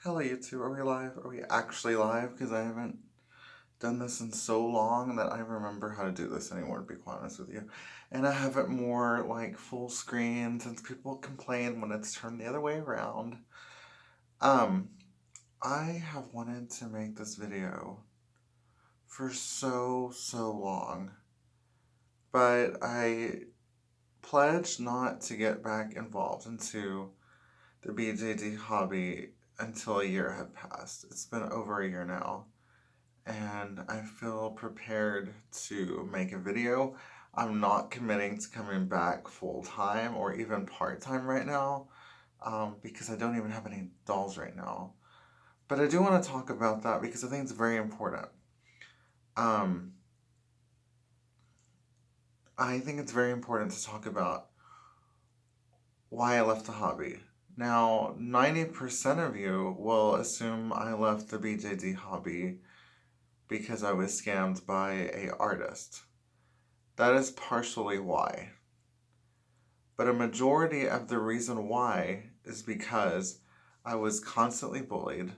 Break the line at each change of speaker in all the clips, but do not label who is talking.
Hello YouTube, are we live? Are we actually live? Because I haven't done this in so long that I remember how to do this anymore, to be quite honest with you. And I have it more like full screen since people complain when it's turned the other way around. Um, I have wanted to make this video for so long, but I pledged not to get back involved into the BJD hobby until a year had passed. It's been over a year now, and I feel prepared to make a video. I'm not committing to coming back full-time or even part-time right now, because I don't even have any dolls right now. But I do want to talk about that because I think it's very important. Um, I think it's very important to talk about why I left the hobby. Now, 90% of you will assume I left the BJD hobby because I was scammed by an artist. That is partially why. But a majority of the reason why is because I was constantly bullied.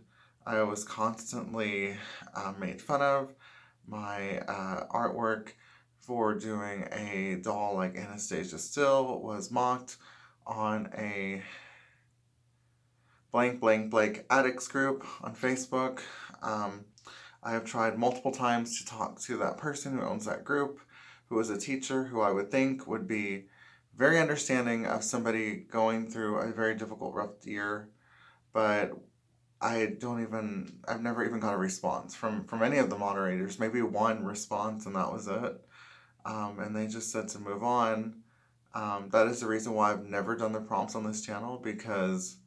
I was constantly made fun of. My artwork for doing a doll like Anastasia Still was mocked on a blank addicts group on Facebook. I have tried multiple times to talk to that person who owns that group, who is a teacher who I would think would be very understanding of somebody going through a very difficult, rough year, but I've never even got a response from any of the moderators. Maybe one response and that was it. And they just said to move on. That is the reason why I've never done the prompts on this channel, because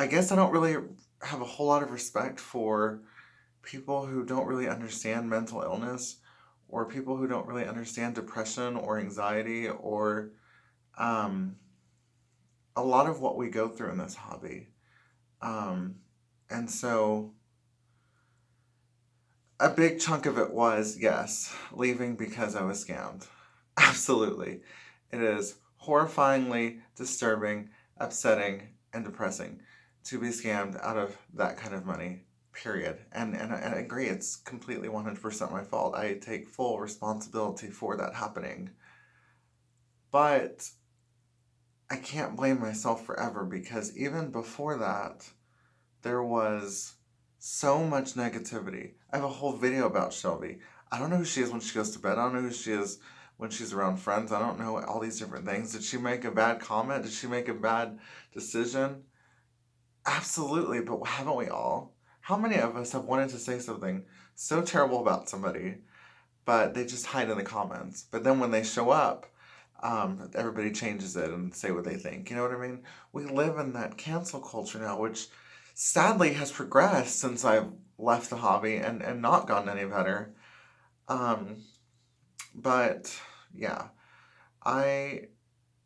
I guess I don't really have a whole lot of respect for people who don't really understand mental illness, or people who don't really understand depression or anxiety, or a lot of what we go through in this hobby. And so a big chunk of it was, yes, leaving because I was scammed. Absolutely. It is horrifyingly disturbing, upsetting, and depressing to be scammed out of that kind of money, period. And I agree, it's completely 100% my fault. I take full responsibility for that happening. But I can't blame myself forever, because even before that, there was so much negativity. I have a whole video about Shelby. I don't know who she is when she goes to bed. I don't know who she is when she's around friends. I don't know all these different things. Did she make a bad comment? Did she make a bad decision? Absolutely, but haven't we all? How many of us have wanted to say something so terrible about somebody, but they just hide in the comments? But then when they show up, everybody changes it and say what they think. You know what I mean? We live in that cancel culture now, which sadly has progressed since I've left the hobby and not gotten any better. But yeah, I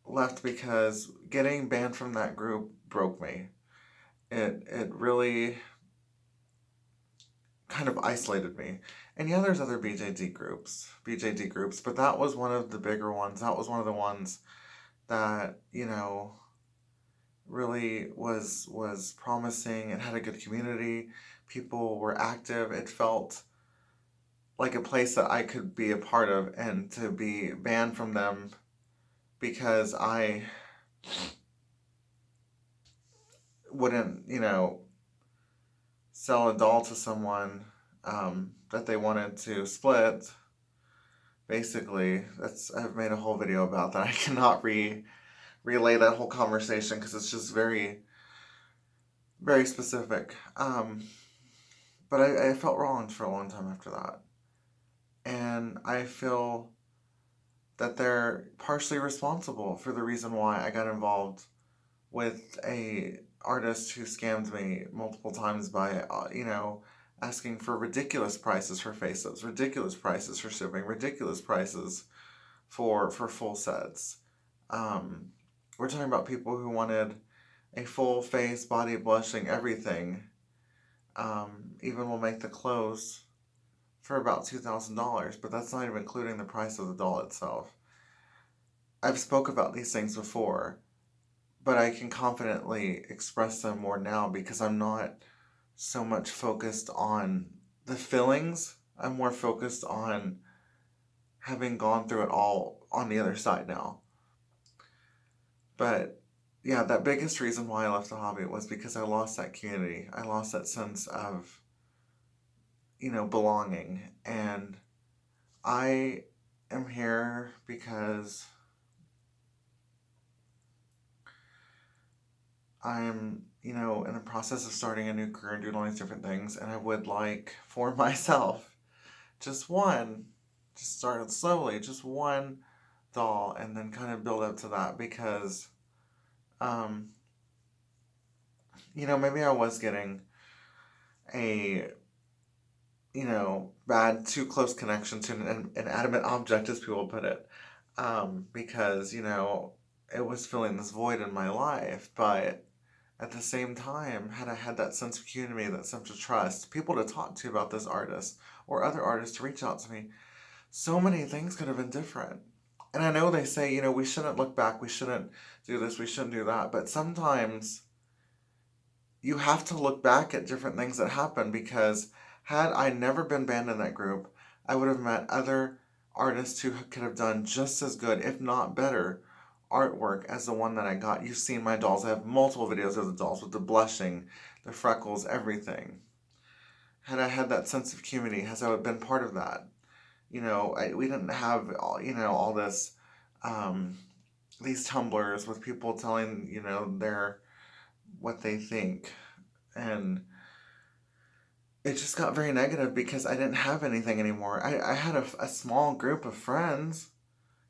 left because getting banned from that group broke me. It really kind of isolated me. And yeah, there's other BJD groups, but that was one of the bigger ones. That was one of the ones that, you know, really was promising. It had a good community. People were active. It felt like a place that I could be a part of, and to be banned from them because I wouldn't, sell a doll to someone that they wanted to split. Basically, I've made a whole video about that. I cannot relay that whole conversation because it's just very, very specific. But I felt wronged for a long time after that. And I feel that they're partially responsible for the reason why I got involved with a artist who scammed me multiple times by, asking for ridiculous prices for face-ups, ridiculous prices for shipping, ridiculous prices for full sets. We're talking about people who wanted a full face, body, blushing, everything. Even will make the clothes for about $2,000, but that's not even including the price of the doll itself. I've spoke about these things before, but I can confidently express them more now because I'm not so much focused on the feelings. I'm more focused on having gone through it all on the other side now. But yeah, that biggest reason why I left the hobby was because I lost that community. I lost that sense of, belonging. And I am here because I'm, in the process of starting a new career and doing all these different things. And I would like for myself just one, just start slowly, just one doll, and then kind of build up to that because, um, maybe I was getting a, bad, too close connection to an inanimate object, as people put it, because, it was filling this void in my life. But at the same time, had I had that sense of community, that sense of trust, people to talk to about this artist or other artists to reach out to me, so many things could have been different. And I know they say, we shouldn't look back, we shouldn't do this, we shouldn't do that. But sometimes you have to look back at different things that happened because had I never been banned in that group, I would have met other artists who could have done just as good, if not better, artwork as the one that I got. You've seen my dolls. I have multiple videos of the dolls with the blushing, the freckles, everything. Had I had that sense of community, has I been part of that? We didn't have all this, um, these tumblers with people telling their what they think, and it just got very negative because I didn't have anything anymore. I had a small group of friends.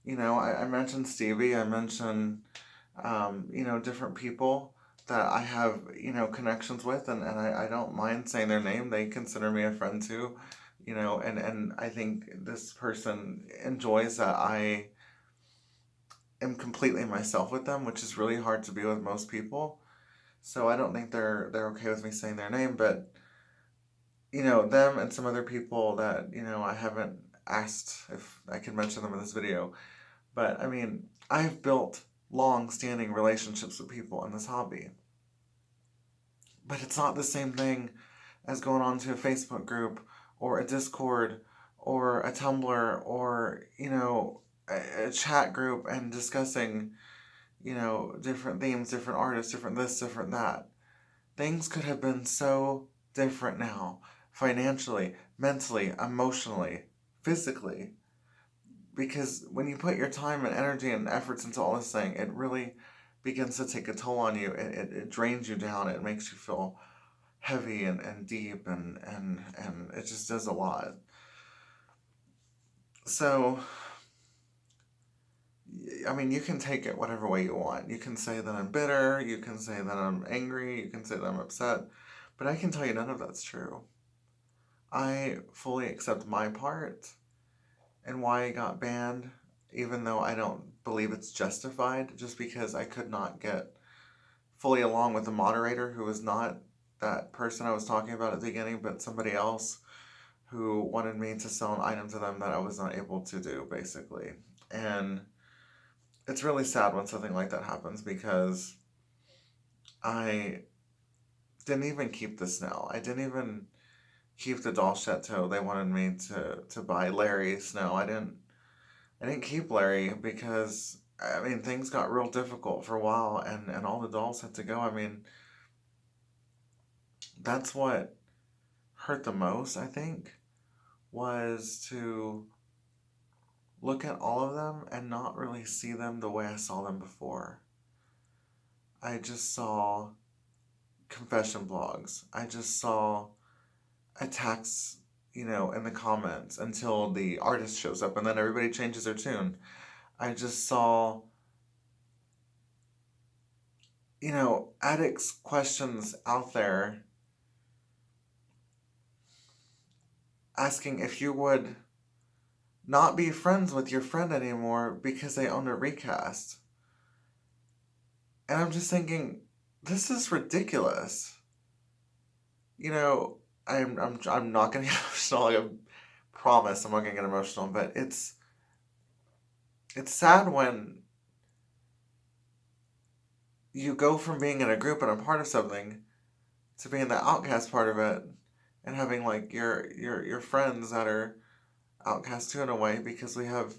I mentioned Stevie. I mentioned different people that I have connections with, and I don't mind saying their name. They consider me a friend too. And I think this person enjoys that I am completely myself with them, which is really hard to be with most people. So I don't think they're okay with me saying their name, but them and some other people that I haven't asked if I can mention them in this video. But I mean, I've built long-standing relationships with people in this hobby, but it's not the same thing as going on to a Facebook group or a Discord or a Tumblr or, a chat group and discussing, different themes, different artists, different this, different that. Things could have been so different now, financially, mentally, emotionally, physically. Because when you put your time and energy and efforts into all this thing, it really begins to take a toll on you. It drains you down. It makes you feel heavy and deep and it just does a lot. So, I mean, you can take it whatever way you want. You can say that I'm bitter, you can say that I'm angry, you can say that I'm upset, but I can tell you none of that's true. I fully accept my part and why I got banned, even though I don't believe it's justified, just because I could not get fully along with the moderator who was not that person I was talking about at the beginning, but somebody else who wanted me to sell an item to them that I was not able to do, basically. And it's really sad when something like that happens because I didn't even keep the Snell. I didn't even keep the doll chateau. They wanted me to buy Larry Snow. I didn't keep Larry because I mean things got real difficult for a while and all the dolls had to go. I mean, that's what hurt the most, I think, was to look at all of them and not really see them the way I saw them before. I just saw confession blogs. I just saw attacks, in the comments until the artist shows up and then everybody changes their tune. I just saw, addicts questions out there asking if you would not be friends with your friend anymore because they own a recast. And I'm just thinking, this is ridiculous. I'm not gonna get emotional. I promise I'm not gonna get emotional, but it's sad when you go from being in a group and a part of something to being the outcast part of it, and having like your friends that are outcast too in a way, because we have,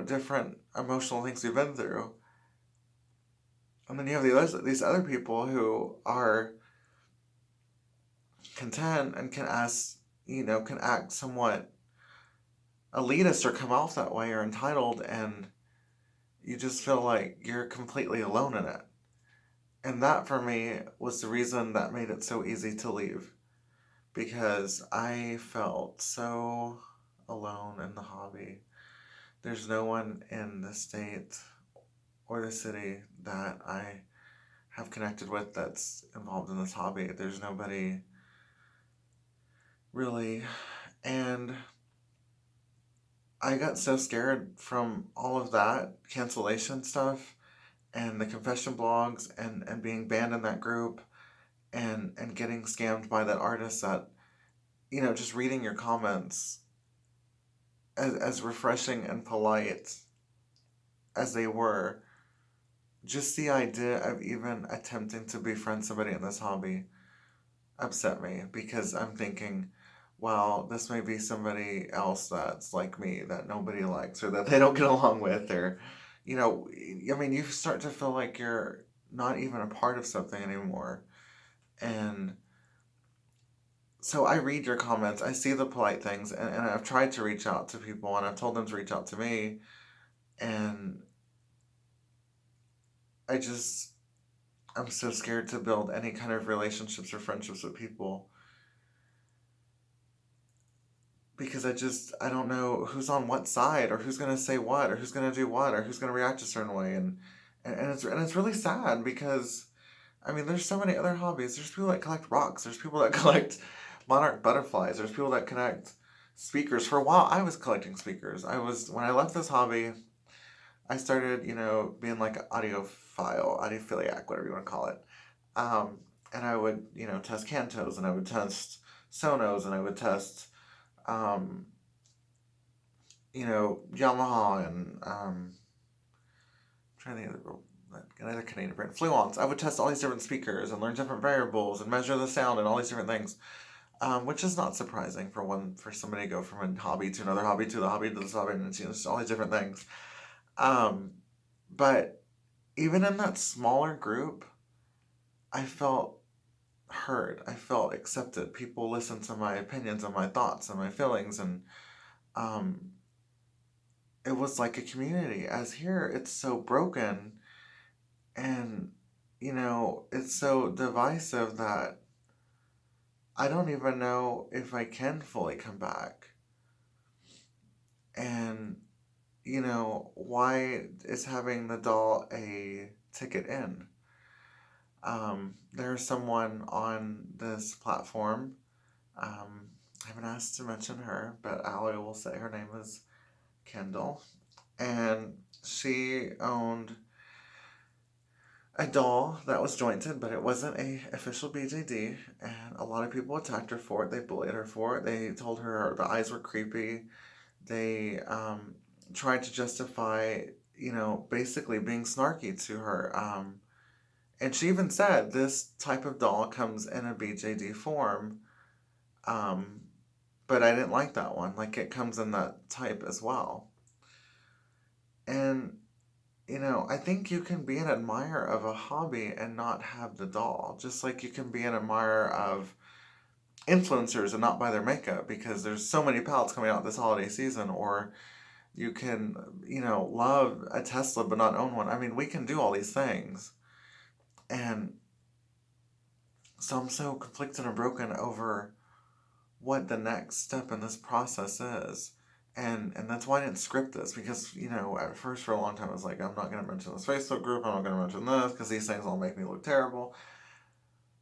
different emotional things we've been through. And then you have these other people who are content and can act somewhat elitist or come off that way or entitled, and you just feel like you're completely alone in it. And that for me was the reason that made it so easy to leave, because I felt so alone in the hobby. There's no one in the state or the city that I have connected with that's involved in this hobby. There's nobody really. And I got so scared from all of that cancellation stuff and the confession blogs and being banned in that group and getting scammed by that artist that, just reading your comments, as refreshing and polite as they were, just the idea of even attempting to befriend somebody in this hobby upset me, because I'm thinking, well, this may be somebody else that's like me that nobody likes or that they don't get along with, or, I mean, you start to feel like you're not even a part of something anymore. And so I read your comments, I see the polite things, and I've tried to reach out to people and I've told them to reach out to me. And I just, I'm so scared to build any kind of relationships or friendships with people, because I don't know who's on what side, or who's going to say what, or who's going to do what, or who's going to react a certain way. And it's really sad, because I mean, there's so many other hobbies. There's people that collect rocks. There's people that collect monarch butterflies. There's people that collect speakers. For a while, I was collecting speakers. When I left this hobby, I started, being like an audiophiliac, whatever you want to call it. Um, and I would, test cantos, and I would test sonos, and I would test, um, Yamaha, and I'm trying to think of another Canadian brand, Fluence. I would test all these different speakers and learn different variables and measure the sound and all these different things, which is not surprising for somebody to go from a hobby to another hobby to the hobby to this hobby, and just all these different things. Um, but even in that smaller group, I felt heard. I felt accepted. People listened to my opinions and my thoughts and my feelings, and um, it was like a community. As here, it's so broken, and it's so divisive that I don't even know if I can fully come back. And why is having the doll a ticket in? There's someone on this platform. I haven't asked to mention her, but I will say her name is Kendall, and she owned a doll that was jointed, but it wasn't a official BJD, and a lot of people attacked her for it. They bullied her for it. They told her the eyes were creepy. They tried to justify, basically being snarky to her. And she even said this type of doll comes in a BJD form, um, but I didn't like that one. Like, it comes in that type as well. And I think you can be an admirer of a hobby and not have the doll. Just like you can be an admirer of influencers and not buy their makeup because there's so many palettes coming out this holiday season. Or you can, love a Tesla but not own one. I mean, we can do all these things. And so I'm so conflicted and broken over what the next step in this process is. And that's why I didn't script this, because, at first for a long time I was like, I'm not going to mention this Facebook group, I'm not going to mention this, because these things all make me look terrible.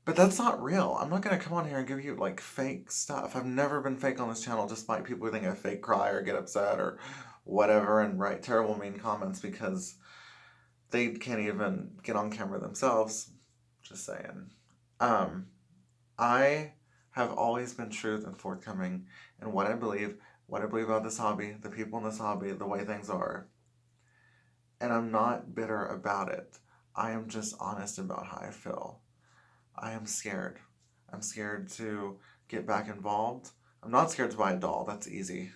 But that's not real. I'm not going to come on here and give you, like, fake stuff. I've never been fake on this channel, despite people who think I fake cry or get upset or whatever and write terrible, mean comments because they can't even get on camera themselves. Just saying. I have always been truth and forthcoming in what I believe about this hobby, the people in this hobby, the way things are. And I'm not bitter about it. I am just honest about how I feel. I am scared. I'm scared to get back involved. I'm not scared to buy a doll. That's easy.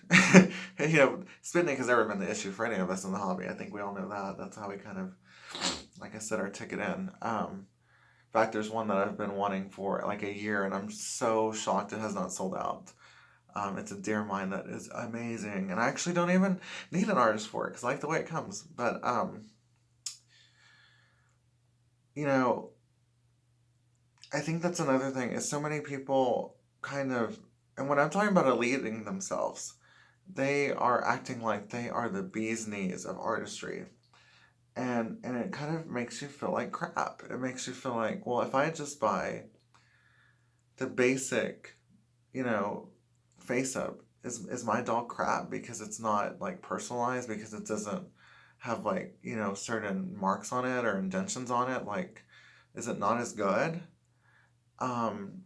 Spending has never been the issue for any of us in the hobby. I think we all know that. That's how we kind of, like I said, our ticket in. In fact, there's one that I've been wanting for like a year, and I'm so shocked it has not sold out. It's a deer mine that is amazing, and I actually don't even need an artist for it because I like the way it comes. But you know, I think that's another thing is so many people kind of, and when I'm talking about eluding themselves, they are acting like they are the bee's knees of artistry. And it kind of makes you feel like crap. It makes you feel like, well, if I just buy the basic, you know, face up, is my doll crap because it's not like personalized, because it doesn't have like, certain marks on it or indentions on it, like, is it not as good? Um,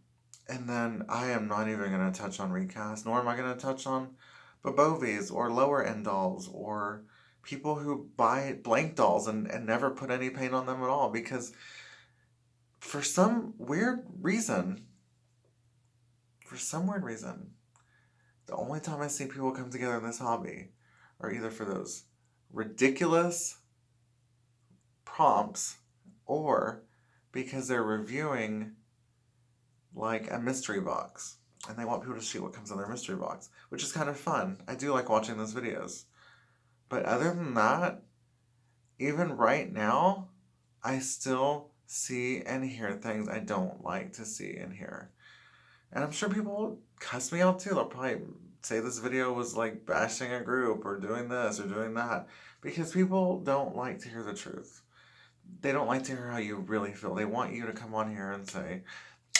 and then I am not even going to touch on recast, nor am I going to touch on Bobovies or lower end dolls or people who buy blank dolls and never put any paint on them at all, because for some weird reason, the only time I see people come together in this hobby are either for those ridiculous prompts or because they're reviewing like a mystery box and they want people to see what comes in their mystery box, which is kind of fun. I do like watching those videos. But other than that, even right now, I still see and hear things I don't like to see and hear. And I'm sure people will cuss me out too. They'll probably say this video was like bashing a group or doing this or doing that, because people don't like to hear the truth. They don't like to hear how you really feel. They want you to come on here and say,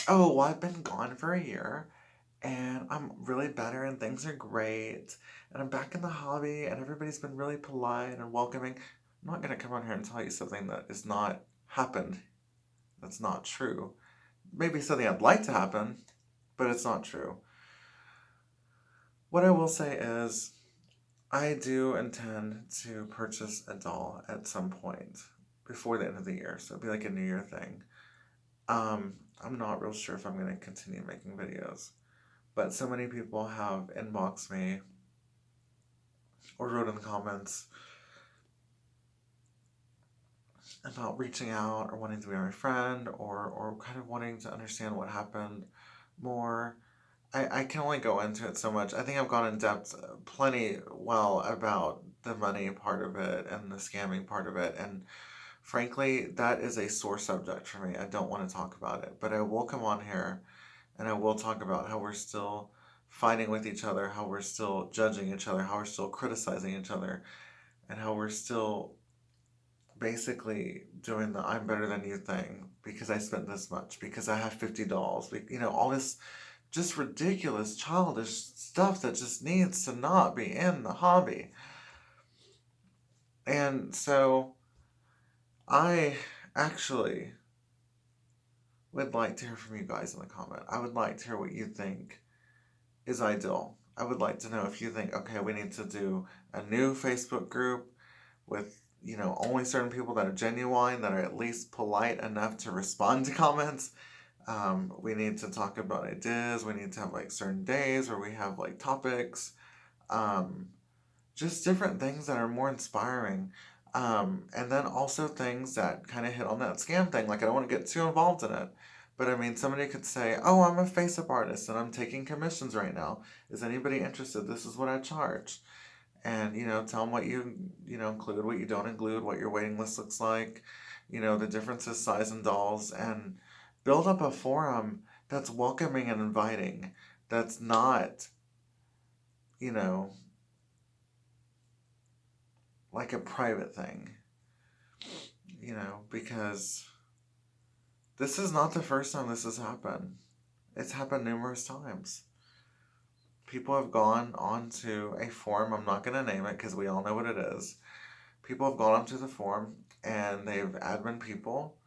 oh, well, I've been gone for a year and I'm really better and things are great and I'm back in the hobby and everybody's been really polite and welcoming. I'm not going to come on here and tell you something that is not happened. That's not true. Maybe something I'd like to happen, but it's not true. What I will say is I do intend to purchase a doll at some point before the end of the year. So it'll be like a New Year thing. I'm not real sure if I'm going to continue making videos, but so many people have inboxed me or wrote in the comments about reaching out or wanting to be my friend or kind of wanting to understand what happened more. I can only go into it so much. I think I've gone in depth plenty well about the money part of it and the scamming part of it. And frankly, that is a sore subject for me. I don't want to talk about it. But I will come on here and I will talk about how we're still fighting with each other, how we're still judging each other, how we're still criticizing each other, and how we're still basically doing the I'm better than you thing because I spent this much, because I have 50 dolls, all this just ridiculous, childish stuff that just needs to not be in the hobby. And so I actually would like to hear from you guys in the comment. I would like to hear what you think is ideal. I would like to know if you think, okay, we need to do a new Facebook group with, only certain people that are genuine, that are at least polite enough to respond to comments. We need to talk about ideas. We need to have like certain days where we have like topics. Just different things that are more inspiring. And then also things that kind of hit on that scam thing. Like, I don't want to get too involved in it. But I mean, somebody could say, oh, I'm a face-up artist and I'm taking commissions right now. Is anybody interested? This is what I charge. And, tell them what you include, what you don't include, what your waiting list looks like, the differences, size and dolls, and build up a forum that's welcoming and inviting, that's not, like a private thing, because this is not the first time this has happened. It's happened numerous times. People have gone onto a forum, I'm not going to name it because we all know what it is. People have gone onto the forum and they've admin people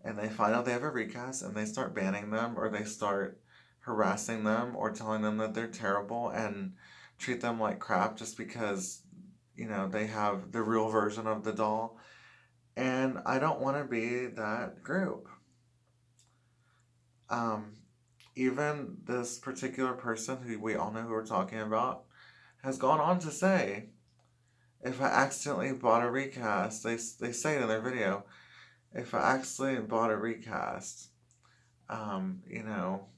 and they find out they have a recast and they start banning them, or they start harassing them or telling them that they're terrible and treat them like crap just because, they have the real version of the doll. And I don't want to be that group. Um, Even this particular person who we all know who we're talking about has gone on to say, if I accidentally bought a recast, they say it in their video, if I accidentally bought a recast, you know,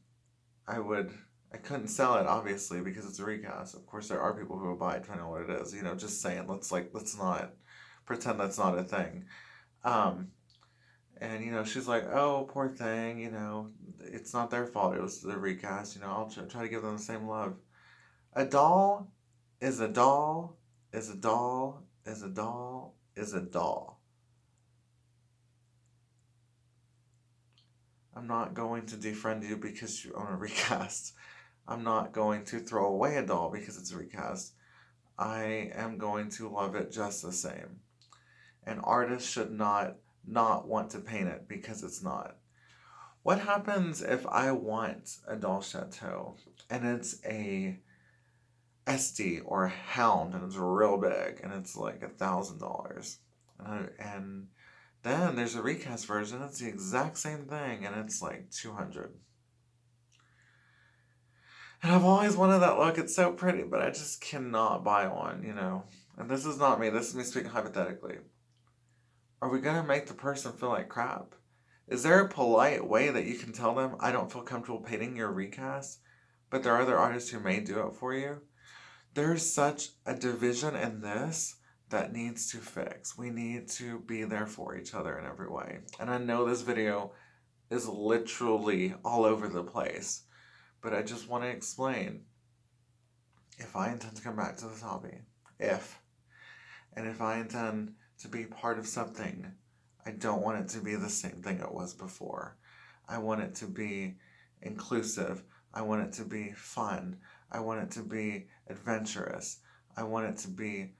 I would, I couldn't sell it obviously because it's a recast. Of course, there are people who will buy it depending on what it is. You know, just saying, let's not pretend that's not a thing. Um, and she's like, oh, poor thing. It's not their fault. It was the recast. I'll try to give them the same love. A doll is a doll is a doll is a doll is a doll. I'm not going to defriend you because you own a recast. I'm not going to throw away a doll because it's a recast. I am going to love it just the same. An artist should not want to paint it because it's not. What happens if I want a doll chateau and it's a SD or a Hound and it's real big and it's like $1,000, and then there's a recast version. It's the exact same thing and it's like 200. And I've always wanted that look. It's so pretty, but I just cannot buy one. And this is not me. This is me speaking hypothetically. Are we gonna make the person feel like crap? Is there a polite way that you can tell them, I don't feel comfortable painting your recast, but there are other artists who may do it for you? There's such a division in this that needs to fix. We need to be there for each other in every way. And I know this video is literally all over the place, but I just want to explain, if I intend to come back to this hobby, if I intend to be part of something, I don't want it to be the same thing it was before. I want it to be inclusive. I want it to be fun. I want it to be adventurous. I want it to be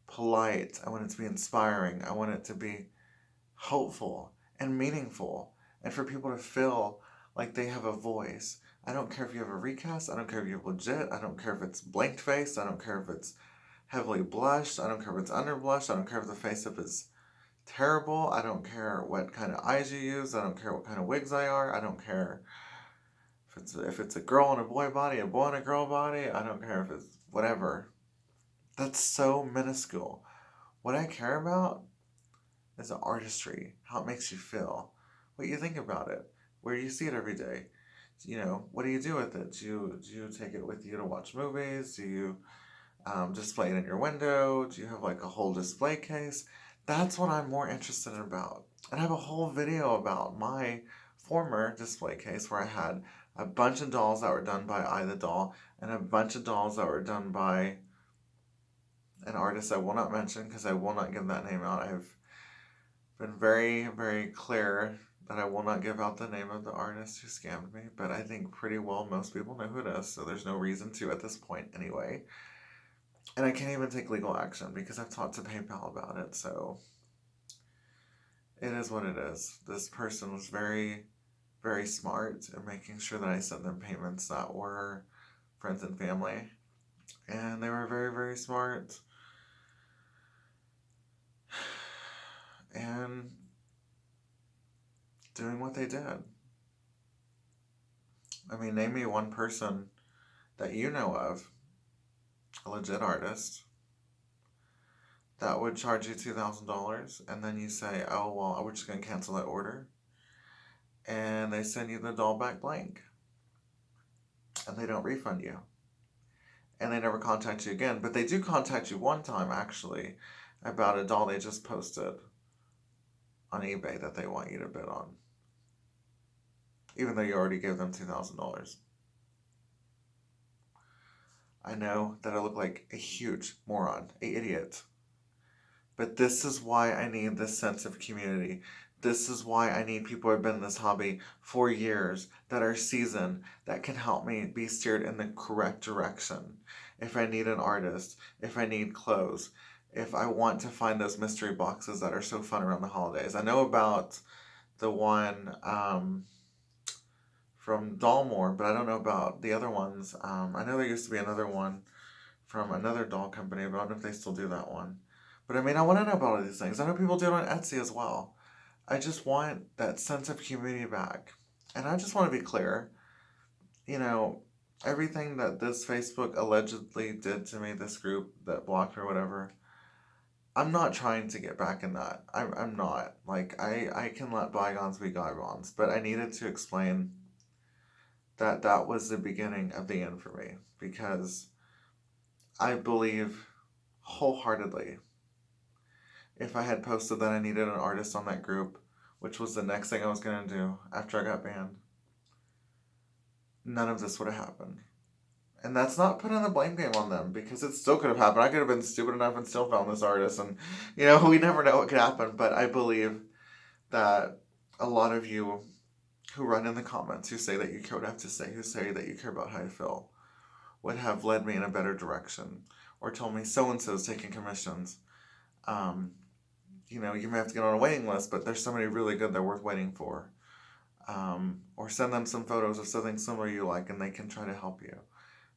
polite. I want it to be inspiring. I want it to be hopeful and meaningful, and for people to feel like they have a voice. I don't care if you have a recast. I don't care if you have legit. I don't care if it's blanked face. I don't care if it's heavily blushed. I don't care if it's under blushed. I don't care if the face-up is terrible. I don't care what kind of eyes you use. I don't care what kind of wigs they are. I don't care if it's a girl in a boy body, a boy in a girl body. I don't care if it's whatever. That's so minuscule. What I care about is the artistry, how it makes you feel, what you think about it, where you see it every day. What do you do with it? Do you take it with you to watch movies? Do you display it in your window? Do you have like a whole display case? That's what I'm more interested in about. And I have a whole video about my former display case where I had a bunch of dolls that were done by I the Doll and a bunch of dolls that were done by an artist I will not mention because I will not give that name out. I've been very, very clear that I will not give out the name of the artist who scammed me, but I think pretty well most people know who it is, so there's no reason to at this point anyway. And I can't even take legal action because I've talked to PayPal about it, so it is what it is. This person was very, very smart in making sure that I sent them payments that were friends and family. And they were very, very smart. And doing what they did. I mean, name me one person that you know of, a legit artist, that would charge you $2,000 and then you say, oh, well, we're just going to cancel that order. And they send you the doll back blank. And they don't refund you. And they never contact you again. But they do contact you one time, actually, about a doll they just posted on eBay that they want you to bid on. Even though you already gave them $2,000. I know that I look like a huge moron, an idiot. But this is why I need this sense of community. This is why I need people who have been in this hobby for years, that are seasoned, that can help me be steered in the correct direction. If I need an artist, if I need clothes, if I want to find those mystery boxes that are so fun around the holidays. I know about the one from Dollmore, but I don't know about the other ones. I know there used to be another one from another doll company, but I don't know if they still do that one. But I mean, I want to know about all these things. I know people do it on Etsy as well. I just want that sense of community back. And I just want to be clear, you know, everything that this Facebook allegedly did to me, this group that blocked me or whatever, I'm not trying to get back in that. I'm not. Like, I can let bygones be bygones. But I needed to explain that that was the beginning of the end for me. Because I believe wholeheartedly if I had posted that I needed an artist on that group, which was the next thing I was going to do after I got banned, none of this would have happened. And that's not putting the blame game on them because it still could have happened. I could have been stupid enough and still found this artist. And, we never know what could happen. But I believe that a lot of you who run in the comments, who say that you care what I have to say, who say that you care about how I feel, would have led me in a better direction or told me so-and-so's taking commissions. You may have to get on a waiting list, but there's somebody really good they're worth waiting for. Or send them some photos of something similar you like and they can try to help you.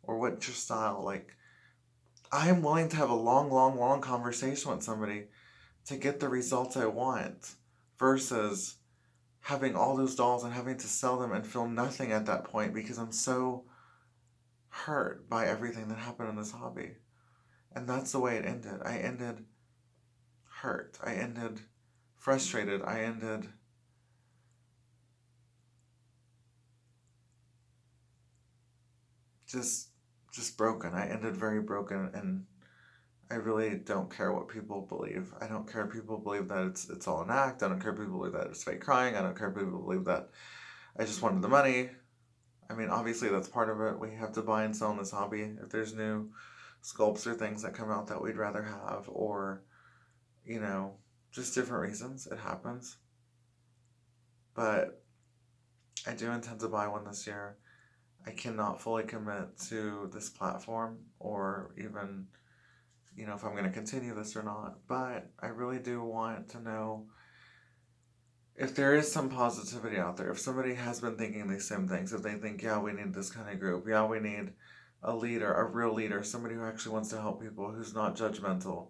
Or what's your style? Like, I am willing to have a long, long, long conversation with somebody to get the results I want versus having all those dolls and having to sell them and feel nothing at that point because I'm so hurt by everything that happened in this hobby. And that's the way it ended. I ended hurt. I ended frustrated. I ended just broken. I ended very broken, and I really don't care what people believe. I don't care if people believe that it's all an act. I don't care if people believe that it's fake crying. I don't care if people believe that I just wanted the money. I mean, obviously that's part of it. We have to buy and sell in this hobby. If there's new sculpts or things that come out that we'd rather have, or just different reasons, it happens. But I do intend to buy one this year. I cannot fully commit to this platform or even, if I'm going to continue this or not. But I really do want to know if there is some positivity out there. If somebody has been thinking these same things, if they think, yeah, we need this kind of group. Yeah, we need a leader, a real leader, somebody who actually wants to help people, who's not judgmental,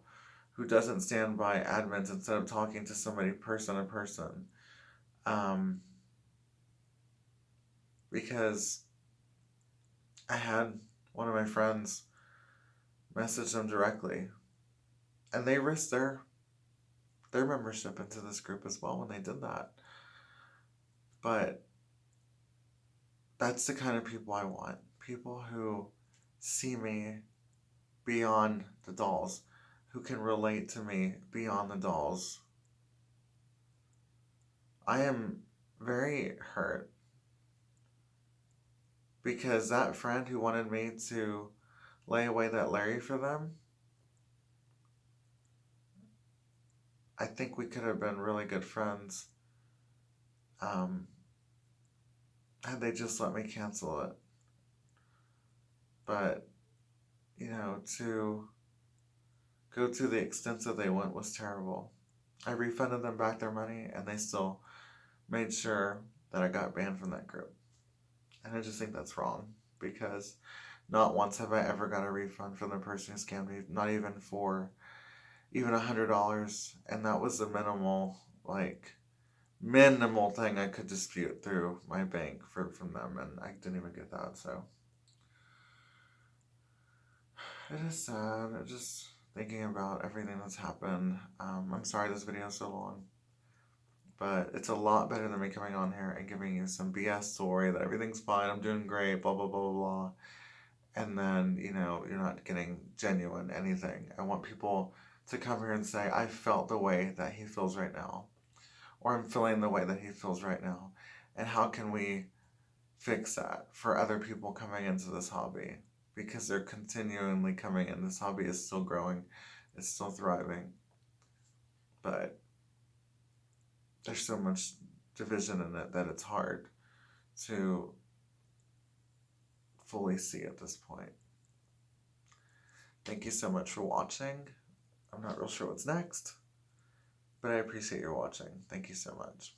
who doesn't stand by admins instead of talking to somebody person to person. Because I had one of my friends message them directly, and they risked their membership into this group as well when they did that. But that's the kind of people I want. People who see me beyond the dolls, who can relate to me beyond the dolls. I am very hurt because that friend who wanted me to lay away that Larry for them, I think we could have been really good friends had they just let me cancel it. But, to go to the extent that they went was terrible. I refunded them back their money, and they still made sure that I got banned from that group. And I just think that's wrong, because not once have I ever got a refund from the person who scammed me, not even for $100, and that was the minimal thing I could dispute through my bank from them, and I didn't even get that. So it is sad. Just thinking about everything that's happened. I'm sorry this video is so long, but it's a lot better than me coming on here and giving you some BS story that everything's fine, I'm doing great, blah blah blah blah blah, and then you're not getting genuine anything. I want people to come here and say, I felt the way that he feels right now, or I'm feeling the way that he feels right now, and how can we fix that for other people coming into this hobby, because they're continually coming in. This hobby is still growing, it's still thriving, but there's so much division in it that it's hard to fully see at this point. Thank you so much for watching. I'm not real sure what's next, but I appreciate your watching. Thank you so much.